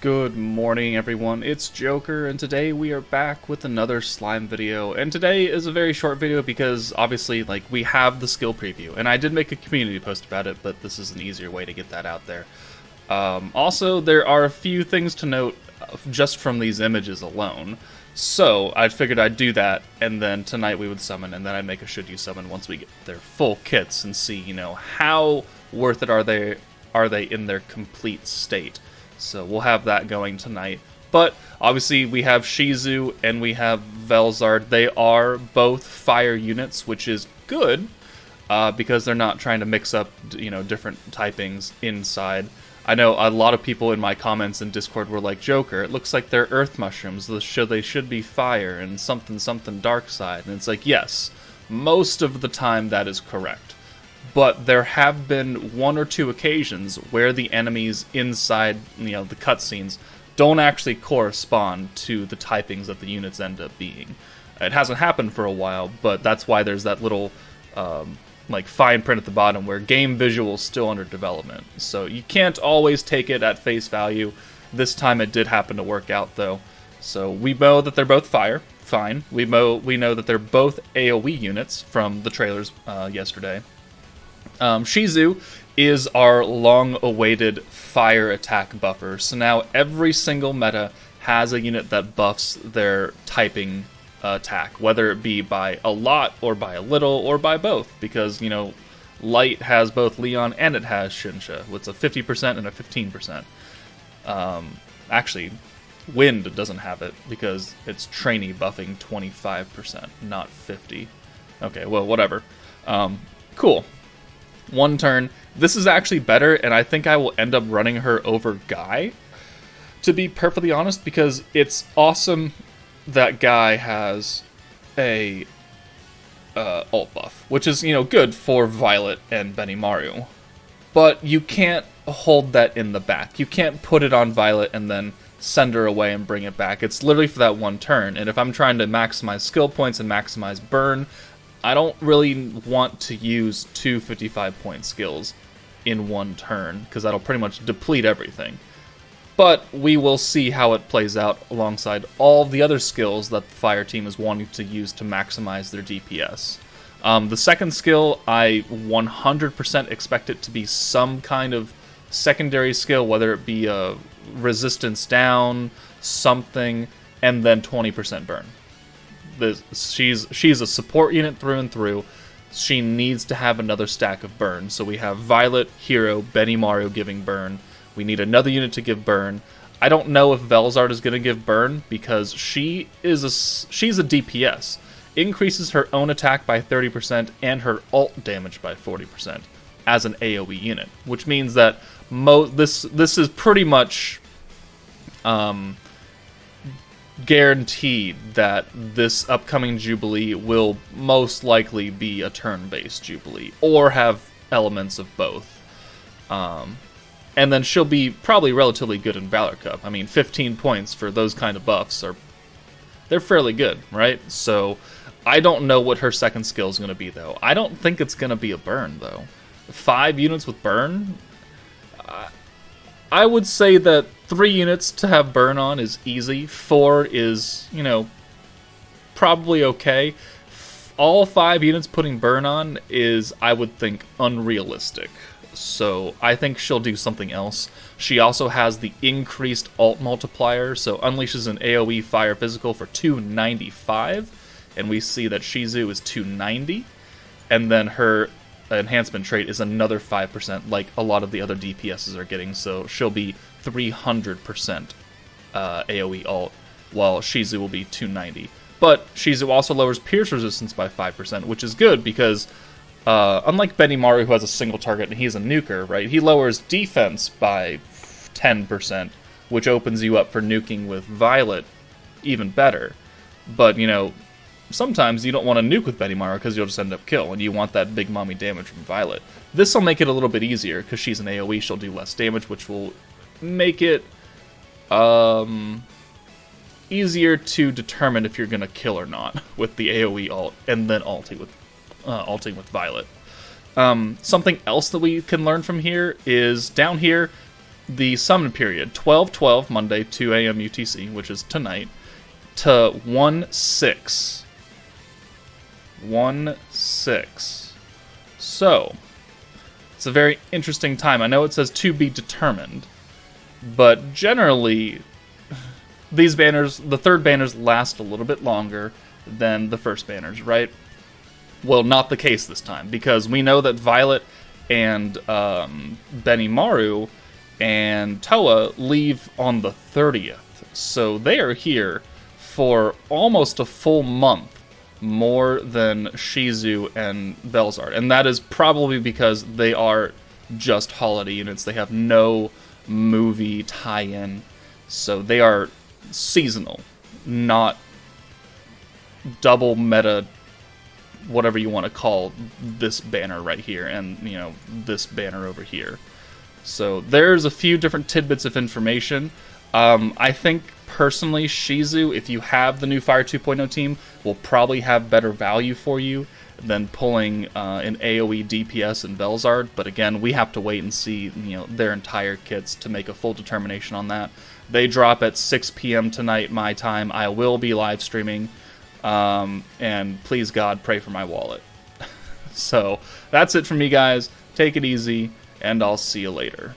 Good morning, everyone. It's Joker, and today we are back with another slime video. And today is a very short video because, obviously, we have the skill preview. And I did make a community post about it, but this is an easier way to get that out there. Also, there are a few things to note just from these images alone. So, I figured I'd do that, and then tonight we would summon, and then I'd make a should you summon once we get their full kits and see, how worth it are they in their complete state. So we'll have that going tonight. But obviously we have Shizu and we have Velzard. They are both fire units, which is good because they're not trying to mix up, different typings inside. I know a lot of people in my comments in Discord were like, Joker, it looks like they're earth mushrooms. They should be fire and something dark side. And it's like, yes, most of the time that is correct. But there have been one or two occasions where the enemies inside, the cutscenes, don't actually correspond to the typings that the units end up being. It hasn't happened for a while, but that's why there's that little, fine print at the bottom where game visual is still under development. So you can't always take it at face value. This time it did happen to work out, though. So we know that they're both fire. Fine. We know that they're both AoE units from the trailers yesterday. Shizu is our long-awaited fire attack buffer, so now every single meta has a unit that buffs their typing attack, whether it be by a lot, or by a little, or by both, because, Light has both Leon and it has Shinsha, with a 50% and a 15%. Actually, Wind doesn't have it, because it's trainee buffing 25%, not 50%. Okay, well, whatever. Cool. One turn. This is actually better, and I think I will end up running her over Guy, to be perfectly honest, because it's awesome that Guy has a ult buff, which is, good for Violet and Benimaru. But you can't hold that in the back. You can't put it on Violet and then send her away and bring it back. It's literally for that one turn, and if I'm trying to maximize skill points and maximize burn, I don't really want to use two 55-point skills in one turn, because that'll pretty much deplete everything. But we will see how it plays out alongside all the other skills that the fire team is wanting to use to maximize their DPS. The second skill, I 100% expect it to be some kind of secondary skill, whether it be a resistance down, something, and then 20% burn. She's a support unit through and through. She needs to have another stack of burn. So we have Violet, Hero, Benimaru giving burn. We need another unit to give burn. I don't know if Velzard is going to give burn because she's a DPS. Increases her own attack by 30% and her ult damage by 40% as an AoE unit, which means that this is pretty much guaranteed that this upcoming Jubilee will most likely be a turn-based Jubilee, or have elements of both. And then she'll be probably relatively good in Valor Cup. I mean, 15 points for those kind of buffs they're fairly good, right? So I don't know what her second skill is going to be, though. I don't think it's going to be a burn, though. 5 units with burn? I would say that 3 units to have burn on is easy. 4 is, probably okay. All 5 units putting burn on is, I would think, unrealistic. So I think she'll do something else. She also has the increased ult multiplier, so unleashes an AoE fire physical for 295, and we see that Shizu is 290, and then her enhancement trait is another 5%, like a lot of the other DPSs are getting, so she'll be 300% AoE ult, while Shizu will be 290. But Shizu also lowers pierce resistance by 5%, which is good because, unlike Benimaru, who has a single target and he's a nuker, right, he lowers defense by 10%, which opens you up for nuking with Violet even better. But, sometimes you don't want to nuke with Benimaru because you'll just end up kill, and you want that big mommy damage from Violet. This will make it a little bit easier, because she's an AoE, she'll do less damage, which will make it easier to determine if you're going to kill or not with the AoE ult, and then ulting with Violet. Something else that we can learn from here is, down here, the summon period, 12/12, Monday, 2 a.m. UTC, which is tonight, to 1/6. 1/6. So, it's a very interesting time. I know it says to be determined, but generally, these banners, the third banners, last a little bit longer than the first banners, right? Well, not the case this time, because we know that Violet and Benimaru and Toa leave on the 30th. So they are here for almost a full month more than Shizu and Velzard. And that is probably because they are just holiday units. They have no movie tie-in. So they are seasonal, not double meta, whatever you want to call this banner right here and, you know, this banner over here. So there's a few different tidbits of information. I think personally Shizu, if you have the new Fire 2.0 team, will probably have better value for you than pulling an AoE DPS and Velzard. But again, we have to wait and see, you know, their entire kits to make a full determination on that. They drop at 6 p.m. tonight, my time. I will be live streaming. And please God, pray for my wallet. So that's it from me, guys. Take it easy, and I'll see you later.